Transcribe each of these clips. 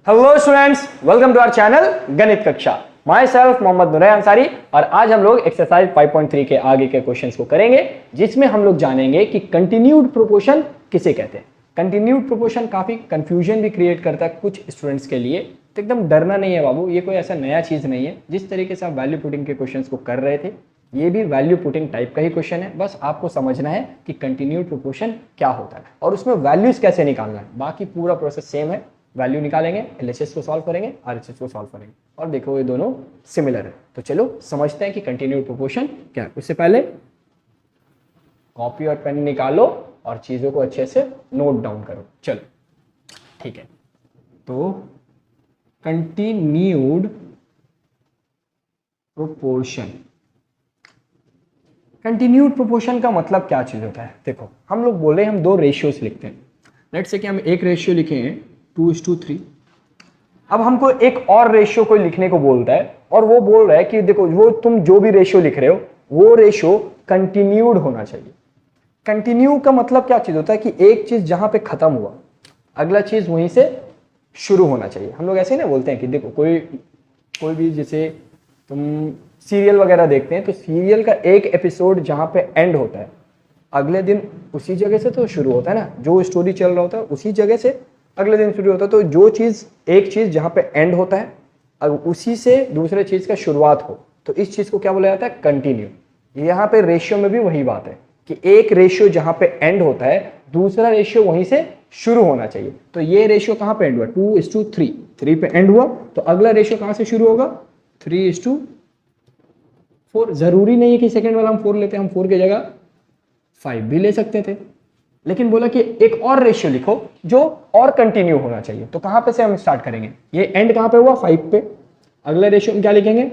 Hello students, welcome to our channel Ganit Kaksha. Myself Mohammad Nurain Ansari और आज हम लोग एक्सरसाइज 5.3 के आगे के क्वेश्चंस को करेंगे, जिसमें हम लोग जानेंगे कि कंटिन्यूड प्रोपोर्शन किसे कहते हैं। कंटिन्यूड प्रोपोर्शन काफी कंफ्यूजन भी क्रिएट करता है कुछ स्टूडेंट्स के लिए, तो एकदम डरना नहीं है बाबू, ये कोई ऐसा नया चीज नहीं है। जिस तरीके से आप वैल्यू पुटिंग के क्वेश्चंस को कर रहे थे, ये भी वैल्यू पुटिंग टाइप का ही क्वेश्चन है। बस आपको समझना है कि कंटिन्यूड प्रोपोर्शन क्या होता है और उसमें वैल्यूज कैसे निकालना है। बाकी पूरा प्रोसेस सेम है। वैल्यू निकालेंगे, एलएचएस को सॉल्व करेंगे, आरएचएस को सॉल्व करेंगे और देखो ये दोनों सिमिलर है। तो चलो समझते हैं कि कंटिन्यूड प्रोपोर्शन क्या है। उससे पहले कॉपी और पेन निकालो और चीजों को अच्छे से नोट डाउन करो। चलो ठीक है, तो कंटिन्यूड प्रोपोर्शन, कंटिन्यूड प्रोपोर्शन का मतलब क्या चीज होता है। देखो हम लोग बोले हम दो रेशियोज लिखते हैं। लेट्स से कि हम एक रेशियो लिखे हैं 2:3। अब हमको एक और रेशियो को लिखने को बोलता है और वो बोल रहा है कि देखो वो तुम जो भी रेशियो लिख रहे हो वो रेशियो कंटिन्यूड होना चाहिए। कंटिन्यू का मतलब क्या चीज होता है कि एक चीज जहां पे खत्म हुआ अगला चीज वहीं से शुरू होना चाहिए। हम लोग ऐसे ही ना बोलते हैं कि देखो कोई भी, जैसे तुम सीरियल वगैरह देखते हैं तो सीरियल का एक एपिसोड जहां पे एंड होता है अगले दिन उसी जगह से तो शुरू होता है ना। जो स्टोरी चल रहा होता है उसी जगह से अगले दिन शुरू होता है। तो जो चीज, एक चीज जहां पे एंड होता है अगर उसी से दूसरे चीज का शुरुआत हो तो इस चीज को क्या बोला जाता है, कंटिन्यू। यहाँ पे रेशियो में भी वही बात है कि एक रेशियो जहां पे एंड होता है दूसरा रेशियो वहीं से शुरू होना चाहिए। तो ये रेशियो कहां पे एंड हुआ, 2:3, 3 पे एंड हुआ तो अगला रेशियो कहां से शुरू होगा, 3:4। जरूरी नहीं है कि सेकंड वाला हम 4 लेते हैं, हम 4 की जगह 5 भी ले सकते थे, लेकिन बोला कि एक और रेशियो लिखो जो और कंटिन्यू होना चाहिए। तो कहां पे से हम स्टार्ट करेंगे, ये एंड कहां पे हुआ, 5 पे। अगला रेशियो हम क्या लिखेंगे,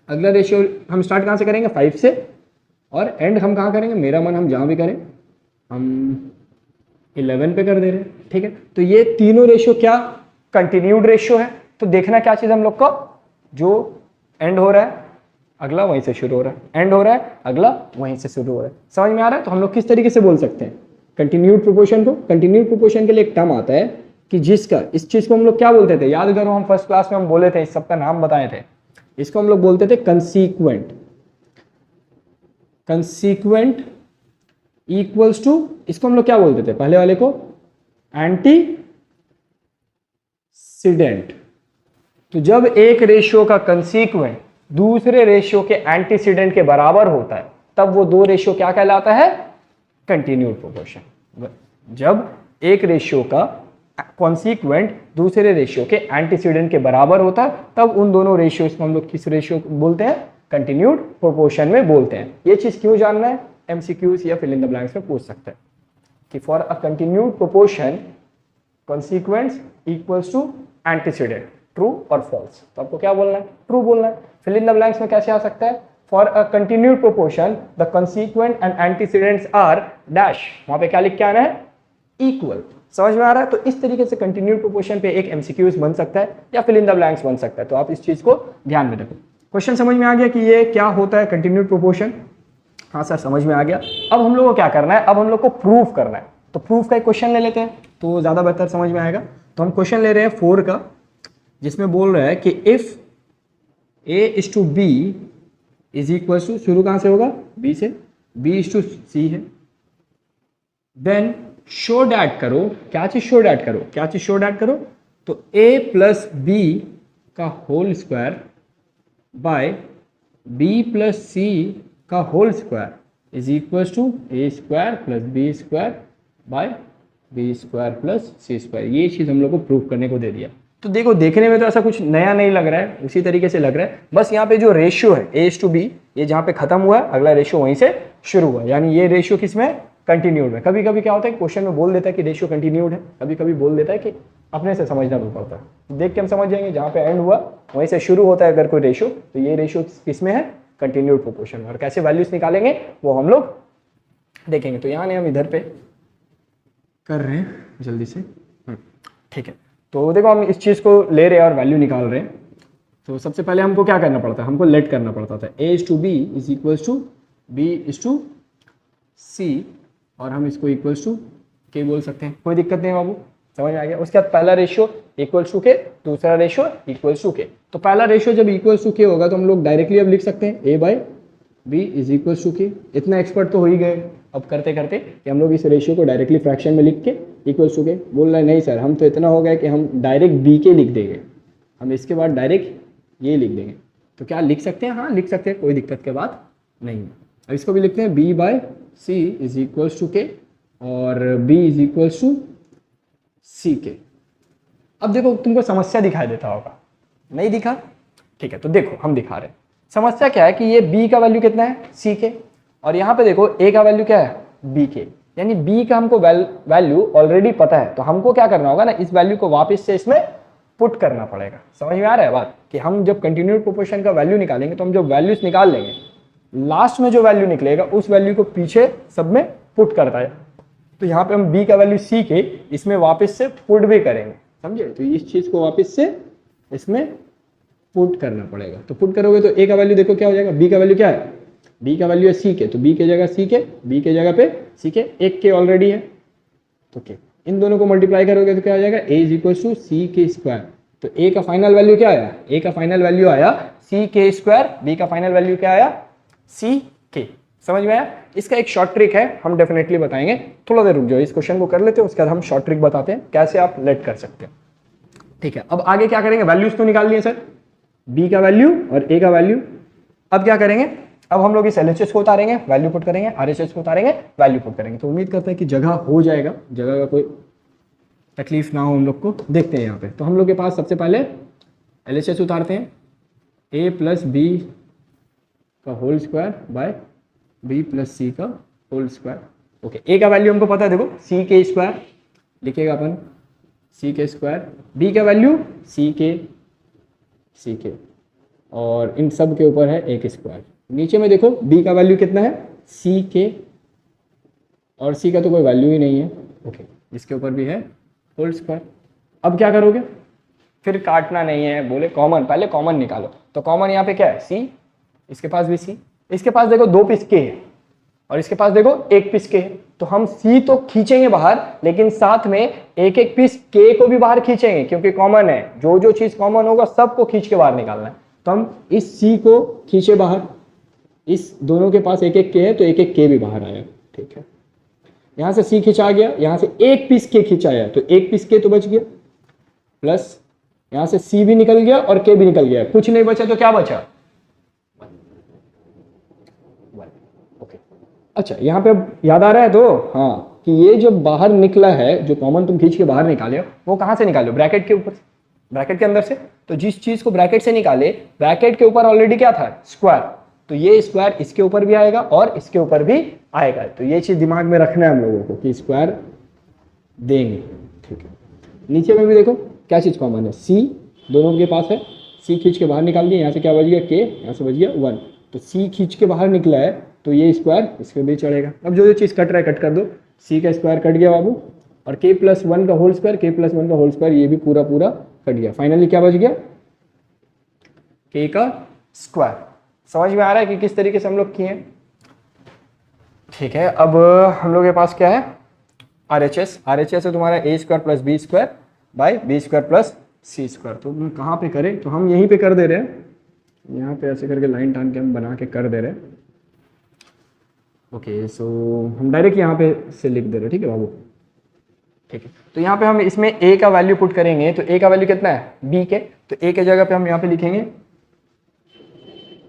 अगला रेशियो हम स्टार्ट कहां से करेंगे, 5 से, और एंड हम कहां करेंगे, मेरा मन हम जहां भी करें, हम 11 पे कर दे रहे हैं। ठीक है, तो ये तीनों रेशियो क्या कंटिन्यूड रेशियो है। तो देखना क्या चीज हम लोग को, जो एंड हो रहा है अगला वहीं से शुरू हो रहा है, एंड हो रहा है अगला वहीं से शुरू हो रहा है। समझ में आ रहा है। तो हम लोग किस तरीके से बोल सकते हैं कंटिन्यूड प्रोपोर्शन को। कंटिन्यूड प्रोपोर्शन के लिए एक टर्म आता है कि जिसका, इस चीज को हम लोग क्या बोलते थे, याद करो हम फर्स्ट क्लास में हम बोले थे, इस सबका नाम बताए थे। इसको हम लोग बोलते थे कंसीक्वेंट। कंसीक्वेंट इक्वल्स टू, इसको हम लोग क्या बोलते थे पहले वाले को, एंटीसीडेंट। तो जब एक रेशियो का कंसीक्वेंट दूसरे रेशियो के एंटीसीडेंट के बराबर होता है तब वो दो रेशियो क्या कहलाता है, कंटिन्यूड प्रोपोर्शन। जब एक रेशियो का कॉन्सिक्वेंट दूसरे रेशियो के एंटीसीडेंट के बराबर होता है तब उन दोनों रेशियोज को हम लोग किस रेशियो बोलते हैं, कंटिन्यूड प्रोपोर्शन में बोलते हैं। ये चीज क्यों जानना है, एमसीक्यूज या फिल इन द ब्लैंक्स में पूछ सकते हैं कि for a continued proportion consequence equals to antecedent, true और फॉल्स। तो आपको क्या बोलना है, ट्रू बोलना है। फिल इन द ब्लैंक्स में कैसे आ सकता है, for a continued proportion the consequent and antecedents are dash, वहां पे क्या लिख के आना है, इक्वल। समझ में आ रहा है। तो इस तरीके से कंटिन्यूड प्रोपोर्शन पे एक एमसीक्यूज बन सकता है या फिल इन द ब्लैंक्स बन सकता है। तो आप इस चीज को ध्यान में रखो। क्वेश्चन समझ में आ गया कि ये क्या होता है कंटिन्यूड प्रोपोर्शन। हाँ सर समझ में आ गया। अब हम लोग को क्या करना है, अब हम लोग को प्रूफ करना है। तो प्रूफ का एक क्वेश्चन ले लेते हैं तो ज्यादा बेहतर समझ में आएगा। तो हम क्वेश्चन ले रहे हैं 4 का, जिसमें बोल रहा है कि if A:B is equal to, शुरू कहां से होगा, B से, B:C है, देन शो डैट करो, क्या चीज शो डैट करो, क्या चीज शो डैट करो, तो A + B का whole square by B + C का whole square is equal to A² + B² by B² + C²। ये चीज हम लोग को प्रूफ करने को दे दिया। तो देखो देखने में तो ऐसा कुछ नया नहीं लग रहा है, उसी तरीके से लग रहा है। बस यहाँ पे जो रेशियो है A:B, ये जहाँ पे खत्म हुआ है अगला रेशियो वहीं से शुरू हुआ, यानी ये रेशियो किसमें, कंटिन्यूड में। कभी कभी क्या होता है क्वेश्चन में बोल देता है कि रेशियो कंटिन्यूड है, कभी कभी बोल देता है कि अपने से समझना भी पड़ता है। देख के हम समझ जाएंगे जहाँ पे एंड हुआ वहीं से शुरू होता है अगर कोई रेशियो, तो ये रेशियो किसमें है, कंटिन्यूड प्रोपोर्शन। और कैसे वैल्यूज निकालेंगे वो हम लोग देखेंगे। तो यहाँ हम इधर पे कर रहे हैं जल्दी से, ठीक है। तो देखो हम इस चीज को ले रहे हैं और वैल्यू निकाल रहे हैं। तो सबसे पहले हमको क्या करना पड़ता है, हमको लेट करना पड़ता था A:B is equals to B:C, और हम इसको इक्वल्स टू K बोल सकते हैं, कोई दिक्कत नहीं बाबू। समझ में आ गया। उसके बाद पहला रेशियो इक्वल्स टू के, दूसरा रेशियो इक्वल्स टू के। तो पहला रेशियो जब इक्वल्स टू के होगा तो हम लोग डायरेक्टली अब लिख सकते हैं a by b is equals to k. इतना एक्सपर्ट तो हो ही गए अब करते करते कि हम लोग इस रेशियो को डायरेक्टली फ्रैक्शन में लिख के इक्वल्स टू के। बोल रहे नहीं सर हम तो इतना हो गया कि हम डायरेक्ट बी के लिख देंगे, हम इसके बाद डायरेक्ट ये लिख देंगे। तो क्या लिख सकते हैं? हाँ लिख सकते हैं, कोई दिक्कत की बात नहीं है। अब इसको भी लिखते हैं B by C is equals to K और B is equals to C K. अब देखो तुमको समस्या दिखाई देता होगा, नहीं दिखा? ठीक है, तो देखो हम दिखा रहे हैं। समस्या क्या है कि ये b का वैल्यू कितना है c के, और यहाँ पे देखो a का वैल्यू क्या है b के, यानी b का हमको वैल्यू ऑलरेडी पता है। तो हमको क्या करना होगा ना, इस वैल्यू को वापस से इसमें पुट करना पड़ेगा। समझ में आ रहा है बात कि हम जब कंटिन्यूड प्रोपोर्शन का वैल्यू निकालेंगे तो हम जब वैल्यूज निकाल लेंगे, लास्ट में जो वैल्यू निकलेगा उस वैल्यू को पीछे सब में पुट करता है। तो यहाँ पे हम b का वैल्यू c के इसमें वापस से पुट भी करेंगे, समझे? तो इस चीज को वापस से इसमें पुट करना पड़ेगा। तो पुट करोगे तो a का वैल्यू देखो क्या हो जाएगा, b का वैल्यू क्या है, b का वैल्यू है c के, तो b के जगह c के, b के जगह पे c के, एक के ऑलरेडी है तो के, इन दोनों को मल्टीप्लाई करोगे तो क्या हो जाएगा a is equal to C के स्क्वायर। तो a का फाइनल वैल्यू क्या आया, a का फाइनल वैल्यू आया c के स्क्वायर, b का फाइनल वैल्यू क्या आया c के। समझ में आया? इसका एक शॉर्ट ट्रिक है, हम डेफिनेटली बताएंगे। थोड़ा देर रुक जाओ, इस क्वेश्चन को कर लेते हैं, उसके बाद हम शॉर्ट ट्रिक बताते हैं कैसे आप लेट कर सकते हैं। ठीक है, अब आगे क्या करेंगे, वैल्यूज तो निकाल लिए सर, b का वैल्यू और a का वैल्यू। अब क्या करेंगे, अब हम लोग इस LHS को उतारेंगे, वैल्यू पुट करेंगे, RHS को उतारेंगे, वैल्यू पुट करेंगे। तो उम्मीद करते हैं कि जगह हो जाएगा, जगह का कोई तकलीफ ना हो हम लोग को। देखते हैं यहाँ पे, तो हम लोग के पास सबसे पहले LHS उतारते हैं, a प्लस बी का whole square by b plus c का होल स्क्वायर। ओके, a का वैल्यू हमको पता है, देखो c के स्क्वायर लिखेगा अपन, c के स्क्वायर, b का वैल्यू c के, और इन सब के ऊपर है a के स्क्वायर। नीचे में देखो b का वैल्यू कितना है c के, और c का तो कोई वैल्यू ही नहीं है। ओके, इसके ऊपर भी है होल स्क्वायर। अब क्या करोगे, फिर काटना नहीं है, बोले कॉमन, पहले कॉमन निकालो। तो कॉमन यहाँ पे क्या है c, इसके पास भी c, इसके पास देखो 2 पीस के है और इसके पास देखो 1 पीस के है। तो हम c तो खींचेंगे बाहर, लेकिन साथ में एक एक पीस k को भी बाहर खींचेंगे, क्योंकि कॉमन है, जो जो चीज कॉमन होगा सबको खींच के बाहर निकालना है। तो हम इस c को खींचे बाहर, इस दोनों के पास एक एक के है तो एक एक के भी बाहर आया। ठीक है, यहां से c खींचा गया, यहां से एक पीस के खींचाया तो एक पीस के तो बच गया, प्लस यहां से c भी निकल गया और k भी निकल गया, कुछ नहीं बचा तो क्या बचा, अच्छा यहाँ पे याद आ रहा है तो हाँ, कि ये जो बाहर निकला है, जो कॉमन तुम खींच के बाहर निकाले हो, वो कहाँ से निकालो, ब्रैकेट के ऊपर, ब्रैकेट के अंदर से। तो जिस चीज को ब्रैकेट से निकाले, ब्रैकेट के ऊपर ऑलरेडी क्या था, स्क्वायर, तो ये स्क्वायर इसके ऊपर भी आएगा और इसके ऊपर भी आएगा। तो ये चीज दिमाग में रखना है हम लोगों को कि स्क्वायर देंगे। ठीक है, नीचे में भी देखो क्या चीज कॉमन है, c दोनों के पास है, c खींच के बाहर निकाल दिया, यहाँ से क्या बच गया k, यहाँ से बच गया 1। तो c खींच के बाहर निकला है तो ये स्क्वायर इसके भी चढ़ेगा। अब जो जो चीज़ कट रहा है कट कर दो, c का स्क्वायर कट गया बाबू, और k प्लस 1 का होल स्क्वायर, k प्लस 1 का होल स्क्वायर, ये भी पूरा पूरा कट गया। फाइनली क्या बच गया, k का स्क्वायर। समझ में आ रहा है कि किस तरीके से हम लोग किए। ठीक है, अब हम लोग के पास क्या है, RHS। RHS है तुम्हारा a square plus B square by B square plus C square. तो कहाँ पे करें, तो हम यहीं पे कर दे रहे हैं, यहाँ पे ऐसे करके लाइन टान के हम बना के कर दे रहे हैं। ओके, सो हम डायरेक्ट यहाँ पे से लिख दे रहे हैं। ठीक है बाबू, ठीक है। तो यहाँ पे हम इसमें a का वैल्यू पुट करेंगे, तो a का वैल्यू कितना है b के, तो a के जगह पे हम यहाँ पे लिखेंगे,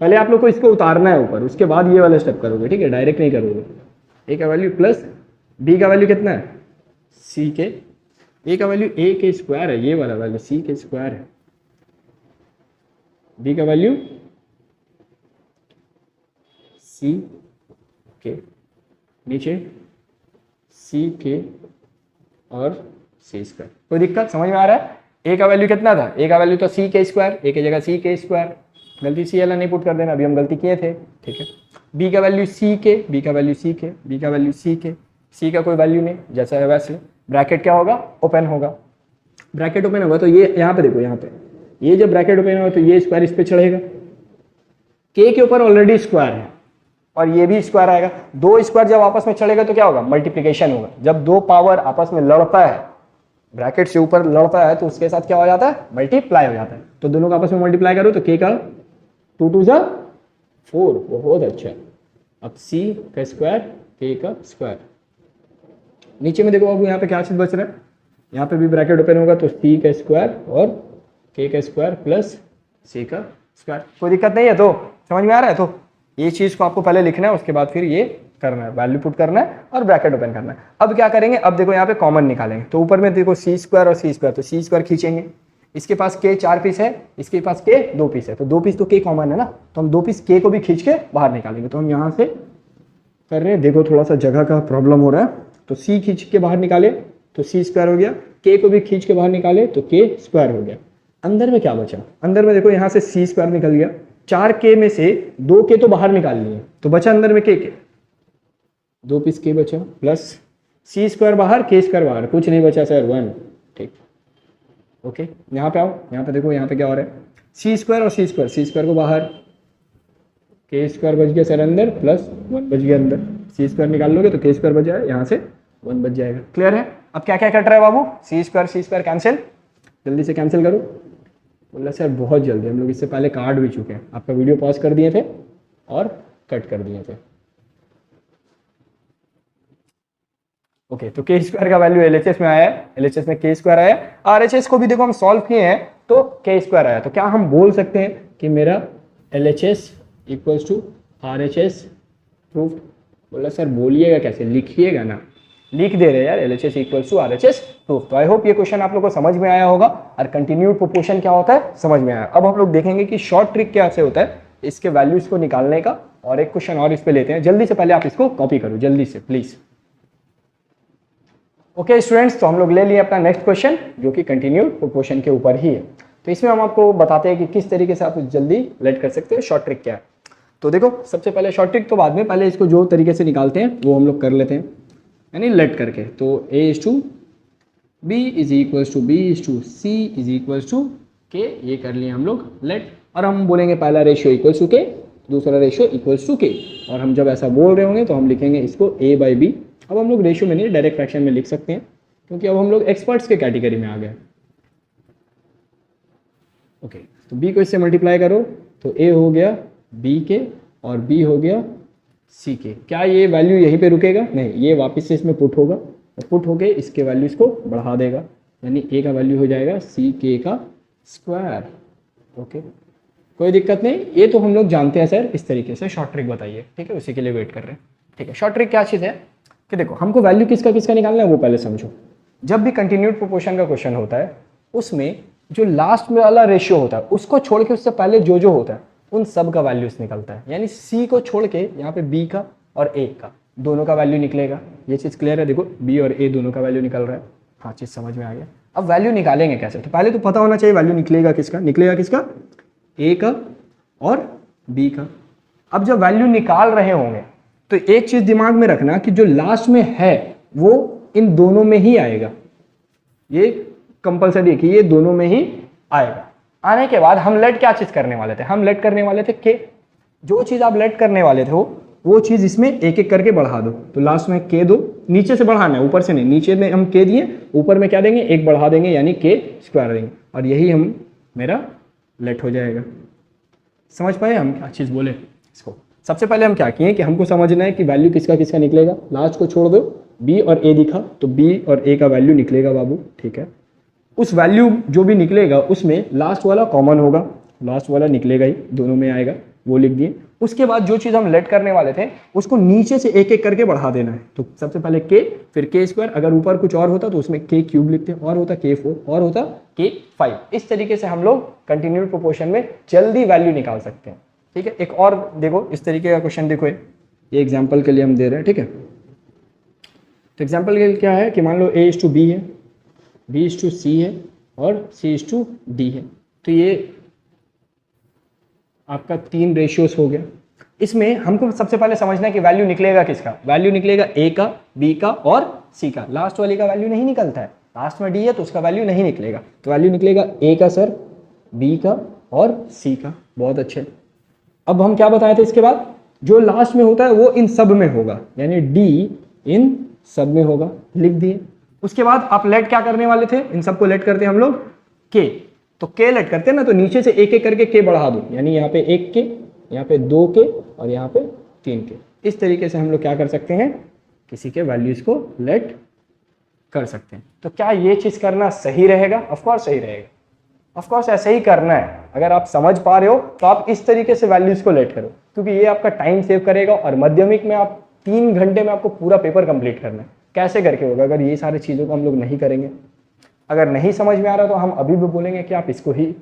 पहले आप लोग को इसको उतारना है ऊपर, उसके बाद ये वाला स्टेप करोगे। ठीक है, डायरेक्ट नहीं करोगे। a का वैल्यू प्लस b का वैल्यू कितना है c के, a का वैल्यू a के स्क्वायर है, ये वाला वैल्यू c के स्क्वायर है, b का वैल्यू c के, नीचे c के और c स्क्वायर। कोई दिक्कत, समझ में आ रहा है। a का वैल्यू कितना था, a का वैल्यू तो c के स्क्वायर, a की जगह c के स्क्वायर, गलती c वाला नहीं पुट कर देना, अभी हम गलती किए थे। ठीक है, b का वैल्यू c के, b का वैल्यू c के, b का वैल्यू c के, c का कोई वैल्यू नहीं, जैसा है वैसे। ब्रैकेट क्या होगा, ओपन होगा, ब्रैकेट ओपन होगा तो ये यहाँ पे देखो, यहाँ पे ये जब ब्रैकेट ओपन होगा तो ये स्क्वायर इस पे चढ़ेगा, k के ऊपर ऑलरेडी स्क्वायर है और ये भी स्क्वायर आएगा। दो स्क्वायर जब आपस में चढ़ेगा तो क्या होगा, मल्टीप्लिकेशन होगा। जब दो पावर आपस में लड़ता है ब्रैकेट से ऊपर लड़ता है तो उसके साथ क्या हो जाता है, मल्टीप्लाई हो जाता है। तो दोनों का आपस में मल्टीप्लाई करो तो k का 2 2 जा 4, बहुत अच्छा। अब c का स्क्वायर k का स्क्वायर। नीचे में देखो अब यहाँ पे क्या चीज बच रहा है, यहाँ पे भी ब्रैकेट ओपन होगा तो c का स्क्वायर और k का स्क्वायर प्लस c का स्क्वायर। कोई दिक्कत नहीं है, तो समझ में आ रहा है। तो ये चीज को आपको पहले लिखना है, उसके बाद फिर ये करना है, वैल्यू पुट करना है और ब्रैकेट ओपन करना है। अब क्या करेंगे, अब देखो यहाँ पे कॉमन निकालेंगे, तो ऊपर में देखो सी स्क्वायर और सी स्क्वायर, तो सी स्क्वायर खींचेंगे, इसके पास के 4 पीस है, इसके पास के 2 पीस है, तो 2 पीस तो के कॉमन है ना, तो हम 2 पीस के को भी खींच के बाहर निकालेंगे। तो हम यहाँ से कर रहे हैं, देखो थोड़ा सा जगह का प्रॉब्लम हो रहा है, तो सी खींच के बाहर निकाले तो सी स्क्वायर हो गया, के को भी खींच के बाहर निकाले तो के स्क्वायर हो गया। अंदर में क्या बचा, अंदर में देखो यहाँ से सी स्क्वायर निकल गया, 4 के में से 2 के तो बाहर निकाल लिए, तो बचा अंदर में के 2 पीस के बचा, प्लस सी स्क्वायर बाहर के स्क्वायर बाहर, कुछ नहीं बचा सर 1। ठीक, ओके यहाँ पे आओ, यहाँ पे देखो यहाँ पे क्या हो रहा है, सी स्क्वायर और सी स्क्वायर को बाहर, के स्क्वायर बच गया सर अंदर, प्लस 1 बच गया अंदर, सी स्क्वायर निकाल लोगे तो के स्क्वायर बच जाएगा, यहाँ से 1 बच जाएगा। क्लियर है। अब क्या क्या कट रहा है बाबू, सी स्क्वायर कैंसिल, जल्दी से कैंसिल करो। बोला सर बहुत जल्दी, हम लोग इससे पहले काट भी चुके हैं, आपका वीडियो पॉज कर दिए थे और कट कर दिए थे। ओके तो के स्क्वायर का वैल्यू एलएचएस में आया है, एलएचएस में के स्क्वायर आया, आरएचएस को भी देखो हम सॉल्व किए हैं तो के स्क्वायर आया। तो क्या हम बोल सकते हैं कि मेरा LHS equals to RHS proof. बोला सर बोलिएगा कैसे, लिखिएगा ना, लिख दे रहे यार, LHS equals to RHS proof. तो आई होप ये क्वेश्चन आप लोग को समझ में आया होगा और कंटिन्यूड प्रोपोर्शन क्या होता है समझ में आया। अब हम लोग देखेंगे कि शॉर्ट ट्रिक क्या से होता है इसके वैल्यूज को निकालने का, और एक क्वेश्चन और इस पे लेते हैं। जल्दी से पहले आप इसको कॉपी करो जल्दी से प्लीज। ओके स्टूडेंट्स, तो हम लोग ले लिए अपना नेक्स्ट क्वेश्चन जो कि कंटिन्यूड प्रोपोर्शन के ऊपर ही है। तो इसमें हम आपको बताते हैं कि किस तरीके से आप जल्दी लेट कर सकते हैं, शॉर्ट ट्रिक क्या है। तो देखो सबसे पहले शॉर्ट ट्रिक तो बाद में, पहले इसको जो तरीके से निकालते हैं वो हम लोग कर लेते हैं, यानी लेट करके। तो a is to B is equals to B is to C is equals to K, ये कर लिए हम लोग लेट। और हम बोलेंगे पहला रेशियो इक्वल्स टू के, दूसरा रेशियो इक्वल्स टू के, और हम जब ऐसा बोल रहे होंगे तो हम लिखेंगे इसको a बाई बी। अब हम लोग रेशियो में नहीं डायरेक्ट फ्रैक्शन में लिख सकते हैं, क्योंकि अब हम लोग एक्सपर्ट्स के कैटेगरी में आ गए। ओके तो b को इससे मल्टीप्लाई करो तो a हो गया b के और b हो गया c के। क्या ये वैल्यू यहीं पे रुकेगा, नहीं, ये वापस से इसमें पुट होगा, और पुट होके इसके वैल्यूज को बढ़ा देगा, यानी a का वैल्यू हो जाएगा c के का स्क्वायर। ओके कोई दिक्कत नहीं, ये तो हम लोग जानते हैं सर, इस तरीके से शॉर्ट ट्रिक बताइए, ठीक है, उसी के लिए वेट कर रहे हैं। ठीक है, शॉर्ट ट्रिक क्या चीज़ है कि देखो हमको वैल्यू किसका किसका निकालना है वो पहले समझो। जब भी कंटिन्यूड प्रोपोर्शन का क्वेश्चन होता है उसमें जो लास्ट में वाला रेशियो होता है उसको छोड़ के उससे पहले जो जो होता है उन सब का वैल्यूज निकलता है, यानी सी को छोड़ के यहाँ पे बी का और ए का दोनों का वैल्यू निकलेगा। ये चीज़ क्लियर है, देखो बी और ए दोनों का वैल्यू निकल रहा है, हाँ चीज़ समझ में आ गया। अब वैल्यू निकालेंगे कैसे, तो पहले तो पता होना चाहिए वैल्यू निकलेगा किसका, ए का और बी का। अब जब वैल्यू निकाल रहे होंगे तो एक चीज़ दिमाग में रखना कि जो लास्ट में है वो इन दोनों में ही आएगा, ये कंपलसरी है कि ये दोनों में ही आएगा। आने के बाद हम लेट क्या चीज करने वाले थे, हम लेट करने वाले थे के, जो चीज आप लेट करने वाले थे वो चीज इसमें एक एक करके बढ़ा दो। तो लास्ट में के दो, नीचे से बढ़ाना है ऊपर से नहीं, नीचे में हम के दिए, ऊपर में क्या देंगे एक बढ़ा देंगे, यानी के स्क्वायर देंगे, और यही हम मेरा लेट हो जाएगा। समझ पाए हम क्या चीज बोले इसको। सबसे पहले हम क्या किए कि हमको समझना है कि वैल्यू किसका किसका निकलेगा, लास्ट को छोड़ दो, बी और ए दिखा तो बी और ए का वैल्यू निकलेगा बाबू, ठीक है। उस वैल्यू जो भी निकलेगा उसमें लास्ट वाला कॉमन होगा, लास्ट वाला निकलेगा ही, दोनों में आएगा, वो लिख दिए। उसके बाद जो चीज़ हम लेट करने वाले थे उसको नीचे से एक एक करके बढ़ा देना है। तो सबसे पहले के, फिर के स्क्वायर, अगर ऊपर कुछ और होता तो उसमें के क्यूब लिखते, और होता के 4, और होता के 5। इस तरीके से हम लोग कंटिन्यूड प्रोपोर्शन में जल्दी वैल्यू निकाल सकते हैं, ठीक है। एक और देखो इस तरीके का क्वेश्चन देखो, ये एग्जाम्पल के लिए हम दे रहे हैं, ठीक है। तो एग्जाम्पल के लिए क्या है कि मान लो a इज टू बी है, b इज टू सी है और c इज टू d है। तो ये आपका 3 रेशियोज हो गया। इसमें हमको सबसे पहले समझना है कि वैल्यू निकलेगा किसका, वैल्यू निकलेगा a का, b का और c का। लास्ट वाले का वैल्यू नहीं निकलता है, लास्ट में d है तो उसका वैल्यू नहीं निकलेगा। तो वैल्यू निकलेगा a का सर, b का और c का। बहुत अच्छे। अब हम क्या बताए थे इसके बाद, जो लास्ट में होता है वो इन सब में होगा, यानी d इन सब में होगा, लिख दिए। उसके बाद आप लेट क्या करने वाले थे, इन सबको लेट करते हैं हम लोग के, तो के लेट करते हैं ना, तो नीचे से एक एक करके के बढ़ा दो, यानी यहाँ पे 1 के, यहाँ पे 2 के और यहाँ पे 3 के। इस तरीके से हम लोग क्या कर सकते हैं, किसी के वैल्यूज को लेट कर सकते हैं। तो क्या ये चीज करना सही रहेगा? ऑफकोर्स सही रहेगा, ऑफकोर्स ऐसे ही करना है। अगर आप समझ पा रहे हो तो आप इस तरीके से वैल्यूज को लेट करो, क्योंकि ये आपका टाइम सेव करेगा। और माध्यमिक में आप 3 घंटे में आपको पूरा पेपर कंप्लीट करना है। कैसे करके होगा अगर ये सारी चीज़ों को हम लोग नहीं करेंगे? अगर नहीं समझ में आ रहा तो हम अभी भी बोलेंगे कि आप इसको ही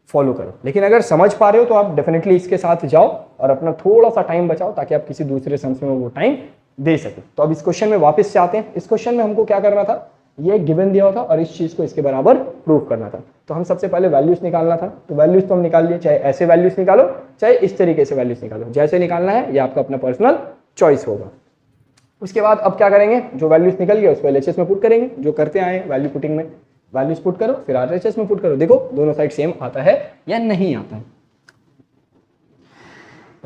फॉलो करो, लेकिन अगर समझ पा रहे हो तो आप डेफिनेटली इसके साथ जाओ और अपना थोड़ा सा टाइम बचाओ, ताकि आप किसी दूसरे सम्स में वो टाइम दे सके। तो अब इस क्वेश्चन में वापस से आते हैं। इस क्वेश्चन में हमको क्या करना था, ये गिवन दिया हुआ था और इस चीज को इसके बराबर प्रूव करना था। तो हम सबसे पहले वैल्यूज निकालना था, तो वैल्यूज तो हम निकाल लिए, चाहे ऐसे वैल्यूज निकालो चाहे इस तरीके से वैल्यूज निकालो, जैसे निकालना है ये आपका अपना पर्सनल चॉइस होगा। उसके बाद अब क्या करेंगे, जो वैल्यूज निकल गया उसको एलएचएस में पुट करेंगे, जो करते आए वैल्यू पुटिंग में। वैल्यूज पुट करो फिर आरएचएस में पुट करो, देखो दोनों साइड सेम आता है या नहीं आता है।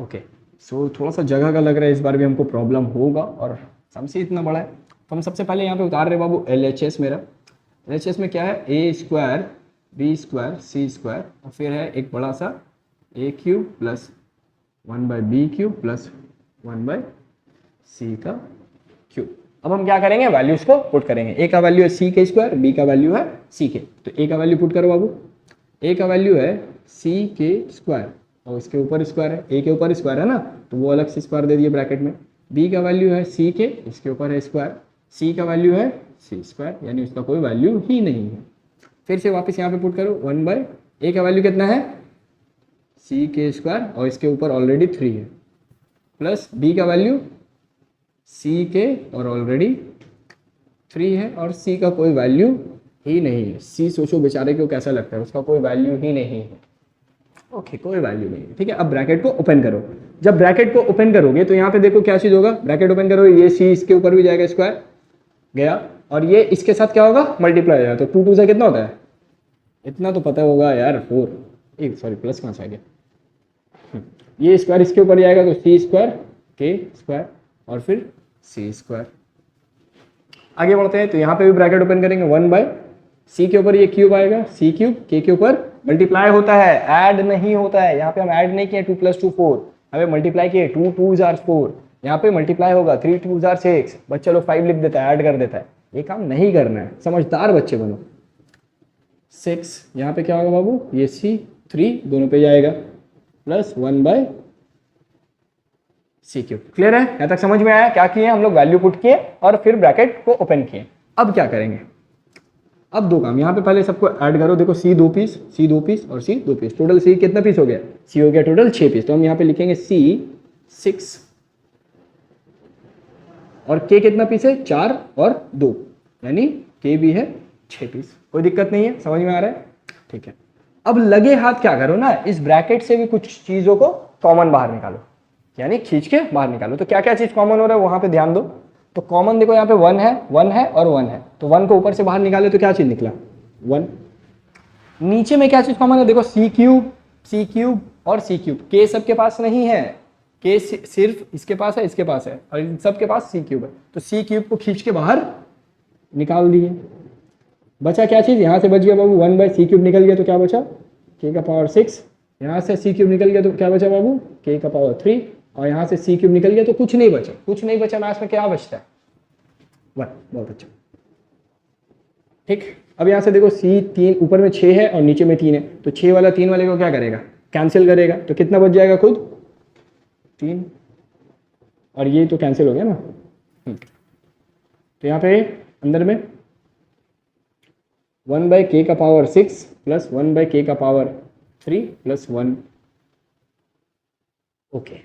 ओके, सो थोड़ा सा जगह का लग रहा है इस बार भी हमको प्रॉब्लम होगा, और समसी इतना बड़ा है। तो हम सबसे पहले यहाँ पे उतार रहे बाबू एलएचएस मेरा। एलएचएस में क्या है, a square b square c square, और फिर है एक बड़ा सा a cube plus 1/b cube plus 1/c का क्यूब। अब हम क्या करेंगे, वैल्यूज को पुट करेंगे। ए का वैल्यू है सी के स्क्वायर, बी का वैल्यू है सी के, तो ए का वैल्यू पुट करो बाबू। ए का वैल्यू है सी के स्क्वायर और इसके ऊपर स्क्वायर है, ए के ऊपर स्क्वायर है ना, तो वो अलग से स्क्वायर दे दिए ब्रैकेट में। बी का वैल्यू है सी के, इसके ऊपर है स्क्वायर। सी का वैल्यू है सी स्क्वायर, यानी उसका कोई वैल्यू ही नहीं है। फिर से वापस यहाँ पे पुट करो 1/, ए का वैल्यू कितना है सी के स्क्वायर और इसके ऊपर ऑलरेडी 3 है, प्लस बी का वैल्यू सी के और ऑलरेडी 3 है, और सी का कोई वैल्यू ही नहीं है। सी सोचो बेचारे को कैसा लगता है, उसका कोई वैल्यू ही नहीं है। ओके, कोई वैल्यू नहीं है, ठीक है। अब ब्रैकेट को ओपन करो। जब ब्रैकेट को ओपन करोगे तो यहाँ पे देखो क्या चीज होगा, ब्रैकेट ओपन करोगे ये सी इसके ऊपर भी जाएगा स्क्वायर गया, और ये इसके साथ क्या होगा, मल्टीप्लाई हो जाएगा। तो 2 2 से कितना होता है, इतना तो पता होगा यार 4, एक सॉरी प्लस कहाँ से आ गया, ये स्क्वायर इसके ऊपर जाएगा तो सी स्क्वायर के स्क्वायर और फिर सी स्क्वायर। आगे बढ़ते हैं, तो यहाँ पे भी ब्रैकेट ओपन करेंगे 1/, सी के ऊपर ये क्यूब आएगा, सी क्यूब के ऊपर मल्टीप्लाई होता है, ऐड नहीं होता है। यहाँ पे हम ऐड नहीं किए 2 + 2 4, हमें मल्टीप्लाई किए 2 2 4, यहाँ पे मल्टीप्लाई होगा 3 2 6। बच्चे लोग 5 लिख देता है, ऐड कर देता है। ये काम नहीं करना है, समझदार बच्चे बनो। 6 यहाँ पे क्या होगा बाबू, ये सी 3 दोनों पे जाएगा प्लस 1/c क्यूब। क्लियर है, यहाँ तक समझ में आया? क्या किए हम लोग, वैल्यू पुट किए और फिर ब्रैकेट को ओपन किए। अब क्या करेंगे, अब 2 काम, यहाँ पे पहले सबको ऐड करो। देखो सी 2 पीस, सी 2 पीस और सी 2 पीस, टोटल सी कितना पीस हो गया, सी हो गया टोटल 6 पीस। तो हम यहाँ पे लिखेंगे सी 6 और के कितना पीस है 4 और 2, यानी के भी है 6 पीस। कोई दिक्कत नहीं है, समझ में आ रहा है? ठीक है। अब लगे हाथ क्या करो ना, इस ब्रैकेट से भी कुछ चीजों को कॉमन बाहर निकालो, यानी खींच के बाहर निकालो। तो क्या क्या चीज कॉमन हो रहा है वहां पे ध्यान दो। तो कॉमन देखो यहाँ पे 1 है, 1 है और 1 है, तो 1 को ऊपर से बाहर निकाले तो क्या चीज निकला 1। नीचे में क्या चीज कॉमन है, देखो सी क्यूब और सी क्यूब। के सबके पास नहीं है, के सिर्फ इसके पास है, इसके पास है, और इन सबके पास सी क्यूब है। तो सी क्यूब को खींच के बाहर निकाल दिए। बचा क्या चीज, यहाँ से बच गया बाबू 1/c क्यूब निकल गया, तो क्या बचा k का पावर 6। यहाँ से c क्यूब निकल गया तो क्या बचा बाबू k का पावर 3, और यहाँ से c क्यूब निकल गया तो कुछ नहीं बचा। कुछ नहीं बचा, मैथ्स में क्या बचता है 1। बहुत अच्छा, ठीक। अब यहाँ से देखो c 3 ऊपर में 6 है और नीचे में 3 है, तो 6 वाला 3 वाले को क्या करेगा, कैंसिल करेगा। तो कितना बच जाएगा खुद 3, और ये तो कैंसिल हो गया ना। तो यहाँ पे अंदर में 1/k का पावर 6 प्लस 1/k का पावर 3 प्लस 1। ओके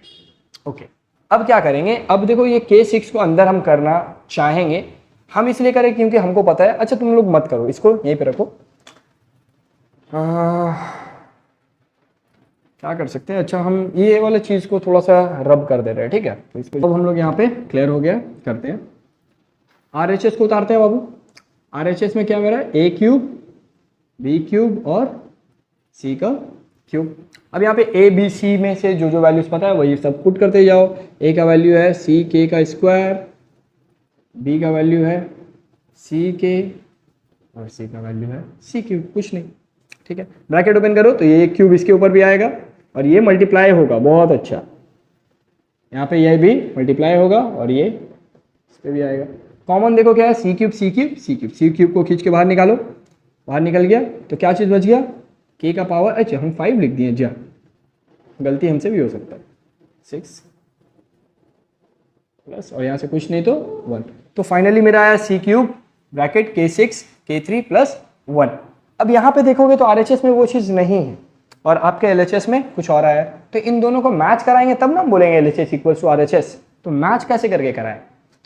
ओके, अब क्या करेंगे, अब देखो ये k6 को अंदर हम करना चाहेंगे, हम इसलिए करें क्योंकि हमको पता है। अच्छा तुम लोग मत करो, इसको यहीं पे रखो। क्या कर सकते हैं, अच्छा हम ये वाला चीज को थोड़ा सा रब कर दे रहे हैं, ठीक है। तो इसको अब हम लोग यहाँ पे क्लियर हो गया, करते हैं। RHS को उतारते हैं बाबू। RHS में क्या मेरा a क्यूब b क्यूब और c का क्यूब। अब यहाँ पे a b c में से जो जो वैल्यूज पता है वही सब पुट करते जाओ। a का वैल्यू है c k का स्क्वायर, b का वैल्यू है सी के और सी का वैल्यू है सी क्यूब, कुछ नहीं, ठीक है। ब्रैकेट ओपन करो तो ये क्यूब इसके ऊपर भी आएगा और ये मल्टीप्लाई होगा, बहुत अच्छा, यहाँ पे ये भी मल्टीप्लाई होगा और ये इस पे भी आएगा। कॉमन देखो क्या है, सी cube C cube C cube, सी क्यूब को खींच के बाहर निकालो, बाहर निकल गया तो क्या चीज़ बच गया, के का पावर, अच्छा हम 5 लिख दिए, जा गलती हमसे भी हो सकता है, 6 प्लस और यहाँ से कुछ नहीं तो 1, तो फाइनली मेरा आया सी cube bracket k6 k3 plus 1। अब यहाँ पे देखोगे तो RHS में वो चीज़ नहीं है और आपके LHS में कुछ और आया है, तो इन दोनों को मैच कराएंगे तब ना हम बोलेंगे LHS इक्वल्स टू RHS। तो मैच कैसे करके कराएं,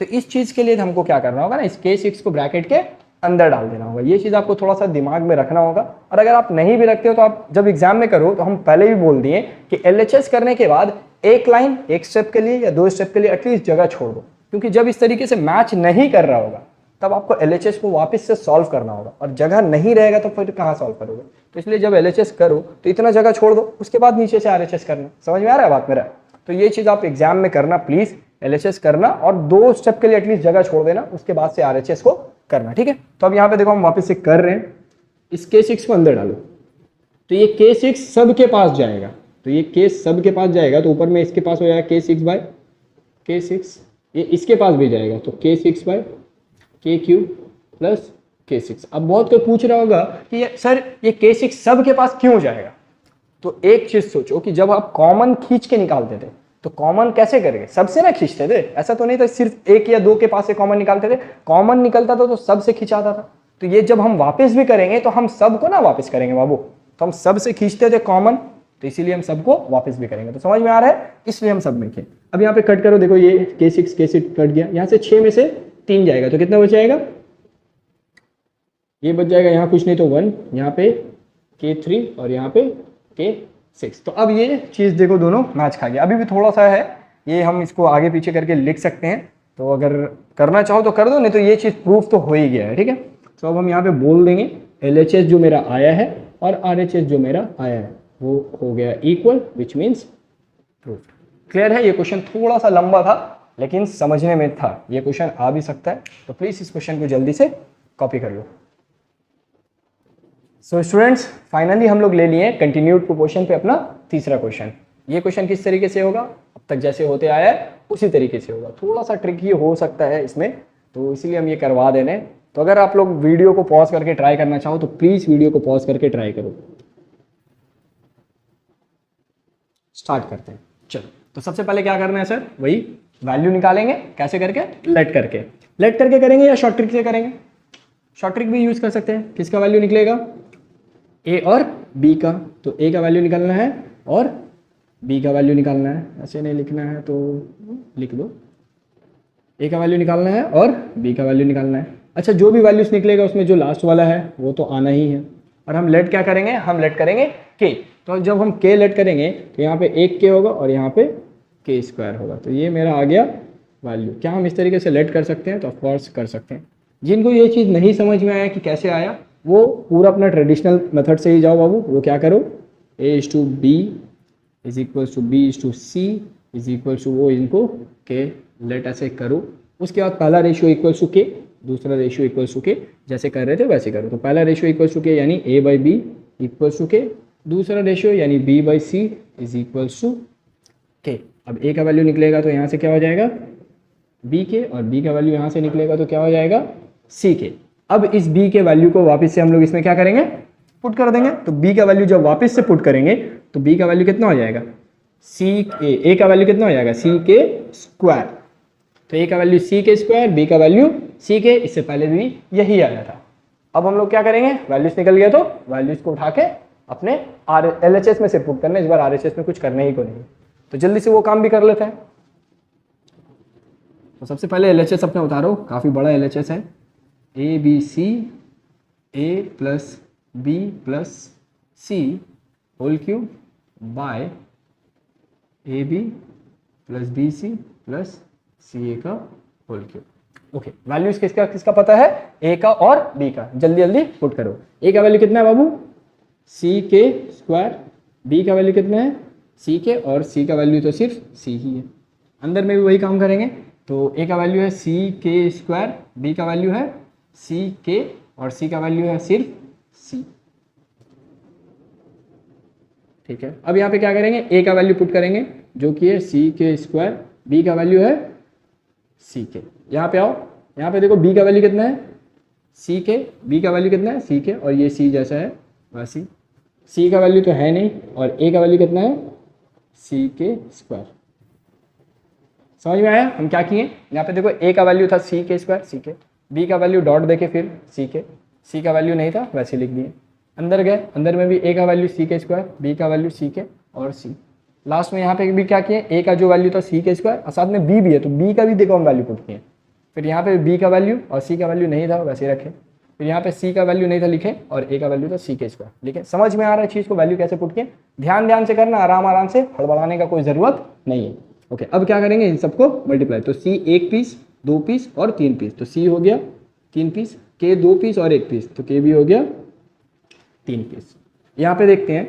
तो इस चीज़ के लिए हमको क्या करना होगा ना, इस k6 को ब्रैकेट के अंदर डाल देना होगा। ये चीज़ आपको थोड़ा सा दिमाग में रखना होगा, और अगर आप नहीं भी रखते हो तो आप जब एग्जाम में करो तो हम पहले भी बोल दिए कि LHS करने के बाद एक लाइन एक स्टेप के लिए या 2 स्टेप के लिए एटलीस्ट जगह छोड़ दो, क्योंकि जब इस तरीके से मैच नहीं कर रहा होगा तब आपको LHS को वापस से सॉल्व करना होगा, और जगह नहीं रहेगा तो फिर कहाँ सॉल्व करोगे। तो इसलिए जब LHS करो तो इतना जगह छोड़ दो, उसके बाद नीचे से RHS करना। समझ में आ रहा है बात मेरा? तो ये चीज़ आप एग्जाम में करना प्लीज़, LHS करना और 2 स्टेप के लिए एटलीस्ट जगह छोड़ देना, उसके बाद से RHS को करना, ठीक है। तो अब यहाँ पे देखो हम वापस से कर रहे हैं, इस k6 को अंदर डालो तो ये k6 सब के पास जाएगा, तो ये k सब के पास जाएगा तो ऊपर में इसके पास हो जाएगा k6 बाय k6, ये इसके पास भी जाएगा तो k6 bye k cube plus k6। अब बहुत कोई पूछ रहा होगा कि ये सर ये k6 सब के पास क्यों जाएगा, तो एक चीज सोचो कि जब आप कॉमन खींच के निकालते थे तो कॉमन कैसे करेंगे, सबसे ना खींचते थे, ऐसा तो नहीं था सिर्फ 1 या 2 के पास से कॉमन निकालते थे, कॉमन निकलता था तो सबसे खिंचाता था। तो ये जब हम वापस भी करेंगे तो हम सबको ना वापस करेंगे बाबू, तो हम सबसे खींचते थे कॉमन, तो इसीलिए हम सबको वापस भी करेंगे। तो समझ में आ रहा है, इसलिए हम सब में किए। अब यहाँ पे कट करो, देखो ये k6 कट गया, यहाँ से 6 में से 3 जाएगा तो कितना बच जाएगा, ये बच जाएगा यहाँ कुछ नहीं तो 1, यहाँ पे k3 और यहाँ पे k6। तो अब ये चीज़ देखो दोनों मैच खा गया। अभी भी थोड़ा सा है, ये हम इसको आगे पीछे करके लिख सकते हैं, तो अगर करना चाहो तो कर दो, नहीं तो ये चीज़ प्रूफ तो हो ही गया है, ठीक है। तो अब हम यहाँ पे बोल देंगे LHS जो मेरा आया है और RHS जो मेरा आया है वो हो गया equal, which means proof. Clear है? ये क्वेश्चन थोड़ा सा लंबा था लेकिन समझने में था, ये क्वेश्चन आ भी सकता है, तो प्लीज़ इस क्वेश्चन को जल्दी से कॉपी कर लो। सो स्टूडेंट्स फाइनली हम लोग ले लिए कंटिन्यूड प्रोपोर्शन पे अपना तीसरा क्वेश्चन। ये क्वेश्चन किस तरीके से होगा, अब तक जैसे होते आया है उसी तरीके से होगा, थोड़ा सा ट्रिकी हो सकता है इसमें, तो इसीलिए हम ये करवा दे रहे हैं। तो अगर आप लोग वीडियो को पॉज करके ट्राई करना चाहो तो प्लीज़ वीडियो को पॉज करके ट्राई करो। स्टार्ट करते हैं, चलो। तो सबसे पहले क्या करना है सर, वही वैल्यू निकालेंगे, कैसे करके, लेट करके करेंगे या शॉर्ट ट्रिक से करेंगे, शॉर्ट ट्रिक भी यूज कर सकते हैं। किसका वैल्यू निकलेगा, ए और बी का, तो ए का वैल्यू निकालना है और बी का वैल्यू निकालना है, ऐसे नहीं लिखना है तो लिख दो, ए का वैल्यू निकालना है और बी का वैल्यू निकालना है। अच्छा, जो भी वैल्यूज निकलेगा उसमें जो लास्ट वाला है वो तो आना ही है, और हम लेट क्या करेंगे, हम लेट करेंगे के। तो जब हम के लेट करेंगे तो यहाँ पे एक के होगा और यहाँ पे के स्क्वायर होगा, तो ये मेरा आ गया वैल्यू। क्या हम इस तरीके से लेट कर सकते हैं, तो ऑफकोर्स कर सकते हैं। जिनको ये चीज़ नहीं समझ में आया कि कैसे आया, वो पूरा अपना ट्रेडिशनल मेथड से ही जाओ बाबू। वो क्या करो, a/b is equals to b/c is equals to वो इनको के लेट ऐसे करो। उसके बाद पहला रेशियो इक्वल्स टू के, दूसरा रेशियो इक्वल्स टू के, जैसे कर रहे थे वैसे करो। तो पहला रेशियो इक्वल्स टू के यानी a/b इक्वल्स टू के, दूसरा रेशियो यानी b/c इज इक्वल्स टू के। अब a का वैल्यू निकलेगा तो यहाँ से क्या हो जाएगा b के, और b का वैल्यू यहाँ से निकलेगा तो क्या हो जाएगा c के। अब इस b के वैल्यू को वापस से हम लोग इसमें क्या करेंगे, पुट कर देंगे। तो b का वैल्यू जब वापस से पुट करेंगे तो b का वैल्यू कितना हो जाएगा, a का वैल्यू कितना हो जाएगा c के स्क्वायर। तो a का वैल्यू c के स्क्वायर, b का वैल्यू c के, इससे पहले भी यही आया था। अब हम लोग क्या करेंगे, वैल्यूज निकल गया तो वैल्यूज को उठा के अपने LHS में से पुट करना, इस बार RHS में कुछ करने ही को नहीं। तो जल्दी से वो काम भी कर लेते हैं। तो सबसे पहले LHS अपने उतारो, काफ़ी बड़ा LHS है, ABC a plus b plus c whole cube by AB plus BC plus CA का होल क्यूब। ओके, वैल्यूज किसका किसका पता है, a का और b का, जल्दी जल्दी पुट करो। a का वैल्यू कितना है बाबू, c के स्क्वायर, b का वैल्यू कितना है c के, और c का वैल्यू तो सिर्फ c ही है। अंदर में भी वही काम करेंगे। तो a का वैल्यू है c के स्क्वायर, b का वैल्यू है सी के, और सी का वैल्यू है सिर्फ सी। ठीक है, अब यहाँ पे क्या करेंगे, ए का वैल्यू पुट करेंगे जो कि है सी के स्क्वायर, बी का वैल्यू है सी के। यहाँ पे आओ, यहाँ पे देखो बी का वैल्यू कितना है सी के, बी का वैल्यू कितना है सी के, और ये सी जैसा है वैसे सी का वैल्यू तो है नहीं, और ए का वैल्यू कितना है सी के स्क्वायर। समझ में आया हम क्या किए, यहाँ पे देखो ए का वैल्यू था सी के स्क्वायर सी के, बी का वैल्यू डॉट देके फिर सी के, सी का वैल्यू नहीं था वैसे लिख दिए। अंदर गए, अंदर में भी ए का वैल्यू सी के स्क्वायर, बी का वैल्यू सी के और सी। लास्ट में यहाँ पे भी क्या किए, ए का जो वैल्यू था सी के स्क्वायर और साथ में बी भी है तो बी का भी देखो हम वैल्यू पुट किए। फिर यहाँ पे बी का वैल्यू और सी का वैल्यू नहीं था वैसे रखे, फिर यहाँ पे सी का वैल्यू नहीं था लिखे और ए का वैल्यू था सी के स्क्वायर लिखे। समझ में आ रहा है चीज़ को वैल्यू कैसे पुट किए, ध्यान से करना, आराम से, हड़बड़ाने का कोई ज़रूरत नहीं है। ओके, अब क्या करेंगे इन सबको मल्टीप्लाई, तो सी 1 पीस 2 पीस और 3 पीस, तो सी हो गया 3 पीस, के 2 पीस और 1 पीस, तो के भी हो गया 3 पीस। यहाँ पे देखते हैं,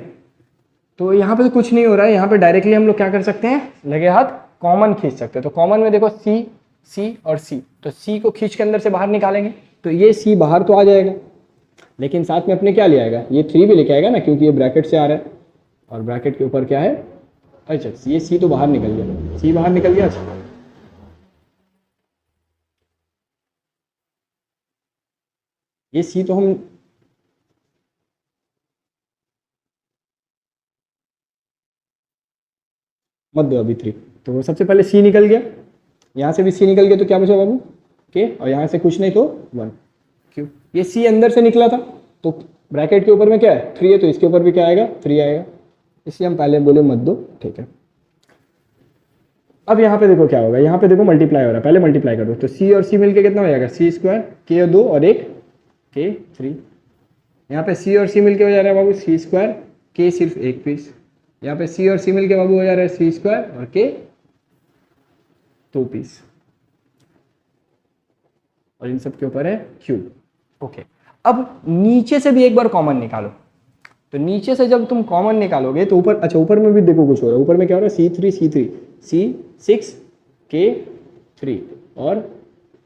तो यहाँ पे तो कुछ नहीं हो रहा है, यहाँ पे डायरेक्टली हम लोग क्या कर सकते हैं, लगे हाथ कॉमन खींच सकते हैं। तो कॉमन में देखो सी, सी और सी, तो सी को खींच के अंदर से बाहर निकालेंगे तो ये सी बाहर तो आ जाएगा, लेकिन साथ में अपने क्या ले आएगा, ये 3 भी लेके आएगा ना, क्योंकि ये ब्रैकेट से आ रहा है और ब्रैकेट के ऊपर क्या है, अच्छा ये सी तो बाहर निकल गया, सी बाहर निकल गया। अच्छा ये सी तो हम मत दो अभी 3, तो सबसे पहले सी निकल गया, यहाँ से भी सी निकल गया, तो क्या बचा बाबू के, और यहाँ से कुछ नहीं तो 1, क्यों ये सी अंदर से निकला था, तो ब्रैकेट के ऊपर में क्या है 3 है, तो इसके ऊपर भी क्या आएगा 3 आएगा, इसलिए हम पहले बोले मत दो। ठीक है, अब यहाँ पे देखो क्या होगा, यहाँ पे देखो मल्टीप्लाई हो रहा है, पहले मल्टीप्लाई कर दो, तो सी और सी मिलके कितना हो जाएगा सी स्क्वायर, के 2 और 1 के 3, यहाँ पे सी और सी मिलके हो जा रहा है बाबू सी स्क्वायर, के सिर्फ 1 पीस, यहाँ पे सी और सी मिलके बाबू हो जा रहा है सी स्क्वायर और के 2 पीस, और इन सब के ऊपर है क्यूब। ओके, अब नीचे से भी एक बार कॉमन निकालो, तो नीचे से जब तुम कॉमन निकालोगे तो ऊपर, अच्छा ऊपर में भी देखो कुछ हो रहा है, ऊपर में क्या हो रहा है C3 C6 के 3 और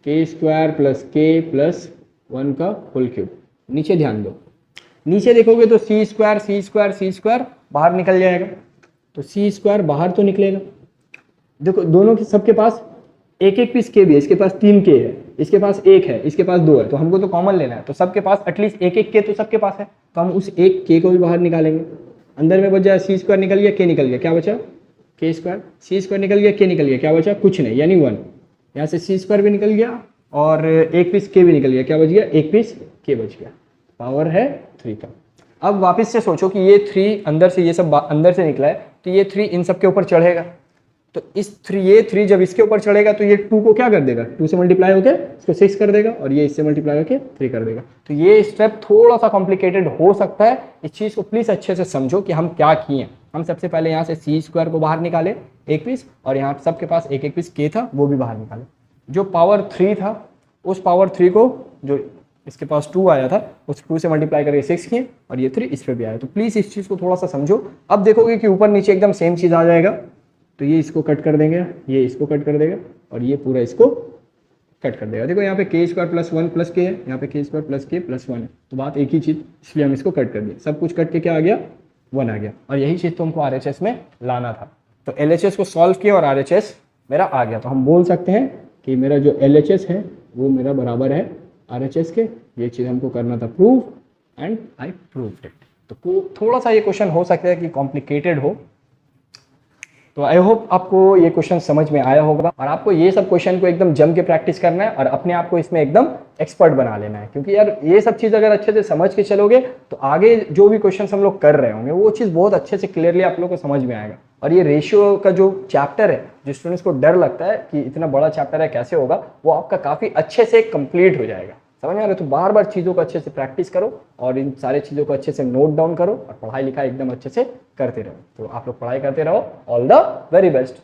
के स्क्वायर प्लस के प्लस 1 का होल क्यूब। नीचे ध्यान दो, नीचे देखोगे तो सी स्क्वायर बाहर निकल जाएगा, तो सी स्क्वायर बाहर तो निकलेगा। देखो दोनों के सबके पास एक एक पीस के भी है, इसके पास 3 के है, इसके पास 1 है, इसके पास 2 है, तो हमको तो कॉमन लेना है, तो सबके पास एटलीस्ट एक एक के तो सबके पास है, तो हम उस एक के को भी बाहर निकालेंगे। अंदर में बच जाए सी स्क्वायर निकल गया, के निकल गया, क्या बचा के स्क्वायर, सी स्क्वायर निकल गया, के निकल गया, क्या बचा कुछ नहीं, यानी 1। यहाँ से सी स्क्वायर भी निकल गया और एक पीस के भी निकल गया, क्या बच गया एक पीस के बच गया, पावर है 3 का। अब वापस से सोचो कि ये 3 अंदर से, ये सब अंदर से निकला है, तो ये 3 इन सब के ऊपर चढ़ेगा, तो इस 3 ये 3 जब इसके ऊपर चढ़ेगा तो ये 2 को क्या कर देगा, 2 से मल्टीप्लाई होकर इसको 6 कर देगा, और ये इससे मल्टीप्लाई होकर 3 कर देगा। तो ये स्टेप थोड़ा सा कॉम्प्लिकेटेड हो सकता है, इस चीज़ को प्लीज़ अच्छे से समझो कि हम क्या किए। हम सबसे पहले यहाँ से सी स्क्वायर को बाहर निकाले 1 पीस, और यहाँ सबके पास एक एक पीस के था वो भी बाहर निकाले, जो पावर 3 था उस पावर 3 को, जो इसके पास 2 आया था, उस 2 से मल्टीप्लाई करके 6 किए, और ये 3 इस पर भी आया। तो प्लीज़ इस चीज़ को थोड़ा सा समझो। अब देखोगे कि ऊपर नीचे एकदम सेम चीज़ आ जाएगा, तो ये इसको कट कर देंगे, ये इसको कट कर देगा, और ये पूरा इसको कट कर देगा। देखो यहाँ पे के स्क्वायर प्लस 1 प्लस के है, यहाँ पे के स्क्वायर प्लस के प्लस 1 है, तो बात एक ही चीज़, इसलिए हम इसको कट कर दिए, सब कुछ कट के क्या आ गया 1 आ गया, और यही चीज़ तो हमको RHS में लाना था। तो LHS को सॉल्व किया और RHS मेरा आ गया, तो हम बोल सकते हैं कि मेरा जो LHS है वो मेरा बराबर है RHS के। ये चीज़ हमको करना था prove, and I proved it. तो थोड़ा सा ये क्वेश्चन हो सकता है कि कॉम्प्लिकेटेड हो, तो आई होप आपको ये क्वेश्चन समझ में आया होगा, और आपको ये सब क्वेश्चन को एकदम जम के प्रैक्टिस करना है और अपने आप को इसमें एकदम एक्सपर्ट बना लेना है, क्योंकि यार ये सब चीज़ अगर अच्छे से समझ के चलोगे तो आगे जो भी क्वेश्चन हम लोग कर रहे होंगे वो चीज़ बहुत अच्छे से क्लियरली आप लोग को समझ में आएगा। और ये रेशियो का जो चैप्टर है, जो स्टूडेंट्स को डर लगता है कि इतना बड़ा चैप्टर है कैसे होगा, वो आपका काफ़ी अच्छे से कंप्लीट हो जाएगा। समझ में आ रहा है? तो बार बार चीज़ों को अच्छे से प्रैक्टिस करो और इन सारे चीज़ों को अच्छे से नोट डाउन करो और पढ़ाई लिखाई एकदम अच्छे से करते रहो। तो आप लोग पढ़ाई करते रहो। All the very best.